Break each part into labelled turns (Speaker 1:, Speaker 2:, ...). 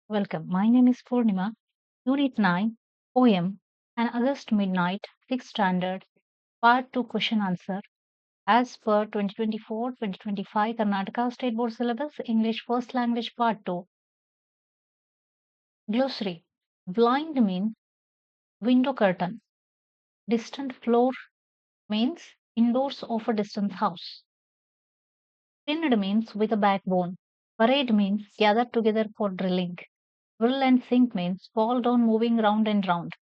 Speaker 1: Welcome. My name is Purnima. Unit 9, Poem, An August Midnight, 6th Standard, Part 2 Question Answer. As per 2024-2025 Karnataka State Board Syllabus, English First Language Part 2. Glossary. Blind means window curtain. Distant floor means indoors of a distant house. Pinned means with a backbone. Parade means gathered together for drilling. Whirl and sink means fall down moving round and round.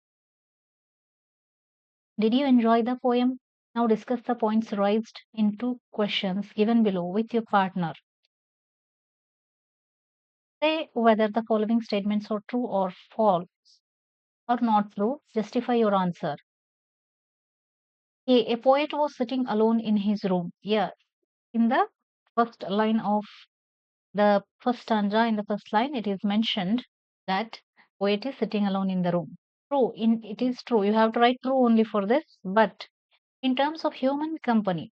Speaker 1: Did you enjoy the poem? Now discuss the points raised in two questions given below with your partner. Say whether the following statements are true or false or not true. Justify your answer. A poet was sitting alone in his room. Yeah, in the first line of the first stanza, in the first line, it is mentioned that poet is sitting alone in the room. True, it is true. You have to write true only for this, but in terms of human company,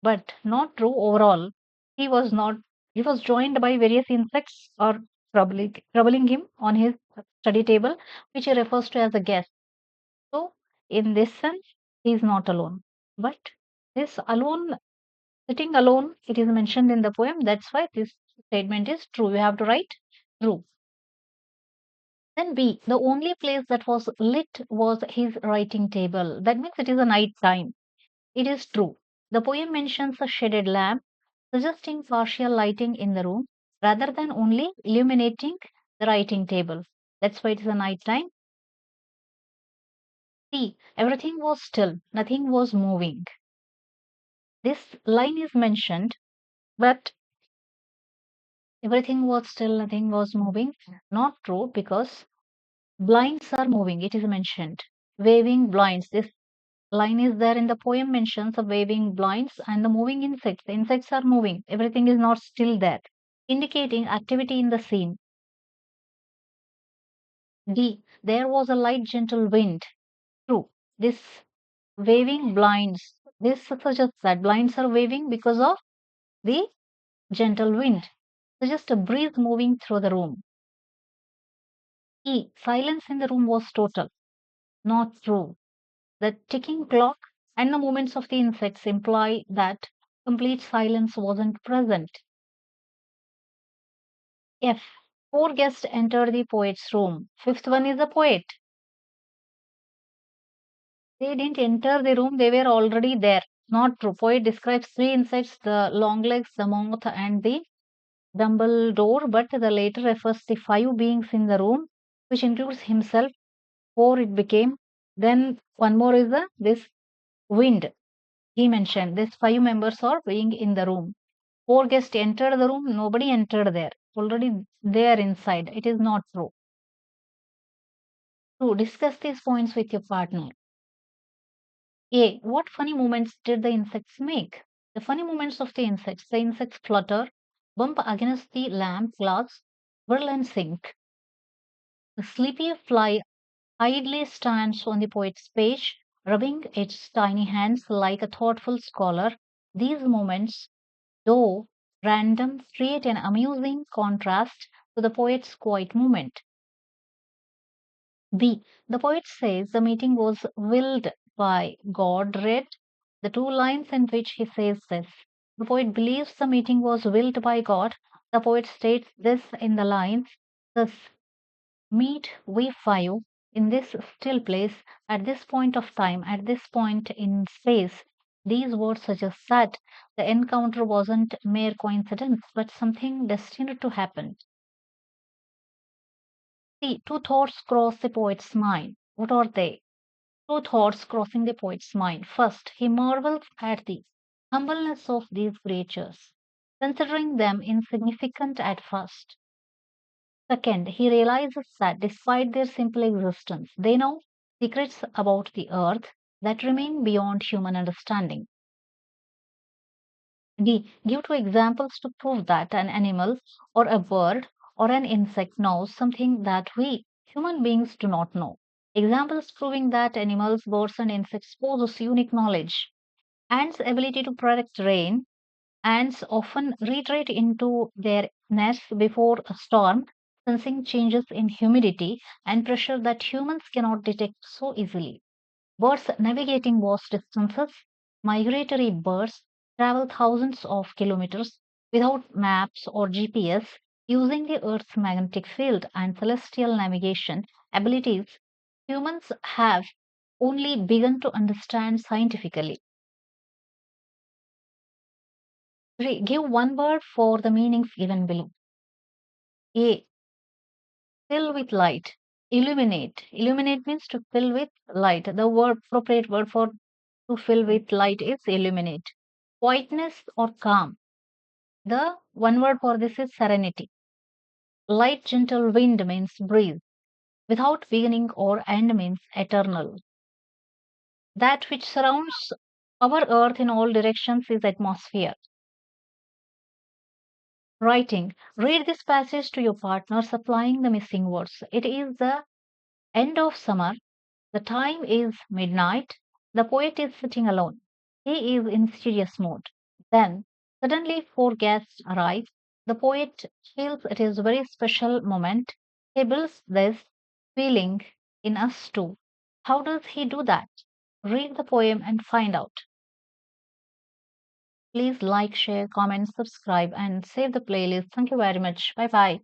Speaker 1: but not true overall. He was not. He was joined by various insects or troubling him on his study table, which he refers to as a guest. So, in this sense, he is not alone. But this alone, sitting alone, it is mentioned in the poem. That's why this statement is true. You have to write true. Then B, the only place that was lit was his writing table. That means it is a night time. It is true. The poem mentions a shaded lamp, suggesting partial lighting in the room rather than only illuminating the writing table. That's why it is a night time. See, everything was still, nothing was moving. This line is mentioned, but everything was still, nothing was moving. Not true because blinds are moving, it is mentioned. Waving blinds. This line is there in the poem mentions of waving blinds and the moving insects. The insects are moving. Everything is not still there, indicating activity in the scene. D. There was a light, gentle wind. True. This waving blinds. This suggests that blinds are waving because of the gentle wind. Suggests a breeze moving through the room. E. Silence in the room was total. Not true. The ticking clock and the movements of the insects imply that complete silence wasn't present. F. Four guests enter the poet's room. Fifth one is the poet. They didn't enter the room, they were already there. Not true. Poet describes three insects, the long legs, the moth, and the Dumbledore, but the later refers the five beings in the room, which includes himself. Four it became. Then one more is this wind. He mentioned these five members are being in the room. Four guests entered the room, nobody entered there. Already there inside. It is not true. To discuss these points with your partner. A. What funny movements did the insects make? The funny movements of the insects flutter, bump against the lamp glass, whirl and sink. The sleepy fly idly stands on the poet's page, rubbing its tiny hands like a thoughtful scholar. These moments, though random, create an amusing contrast to the poet's quiet moment. B. The poet says the meeting was willed by God. Read the two lines in which he says this. The poet believes the meeting was willed by God. The poet states this in the lines, thus meet we five in this still place at this point of time, at this point in space. These words suggest that the encounter wasn't mere coincidence, but something destined to happen. See, two thoughts cross the poet's mind. What are they? Two thoughts crossing the poet's mind. First, he marvels at the humbleness of these creatures, considering them insignificant at first. Second, he realizes that despite their simple existence, they know secrets about the earth that remain beyond human understanding. D. Give two examples to prove that an animal or a bird or an insect knows something that we human beings do not know. Examples proving that animals, birds, and insects possess unique knowledge. Ants' ability to predict rain. Ants often retreat into their nests before a storm. sensing changes in humidity and pressure that humans cannot detect so easily. Birds navigating vast distances, migratory birds travel thousands of kilometers without maps or GPS, using the Earth's magnetic field and celestial navigation abilities humans have only begun to understand scientifically. Give one word for the meanings given below. A. Fill with light. Illuminate. Illuminate means to fill with light. The word appropriate word for to fill with light is illuminate. Quietness or calm. The one word for this is serenity. Light, gentle wind means breeze. Without beginning or end means eternal. That which surrounds our earth in all directions is atmosphere. Writing. Read this passage to your partner, supplying the missing words. It is the end of summer. The time is midnight. The poet is sitting alone. He is in serious mood. Then, suddenly, four guests arrive. The poet feels it is a very special moment. He builds this feeling in us too. How does he do that? Read the poem and find out. Please like, share, comment, subscribe, and save the playlist. Thank you very much. Bye bye.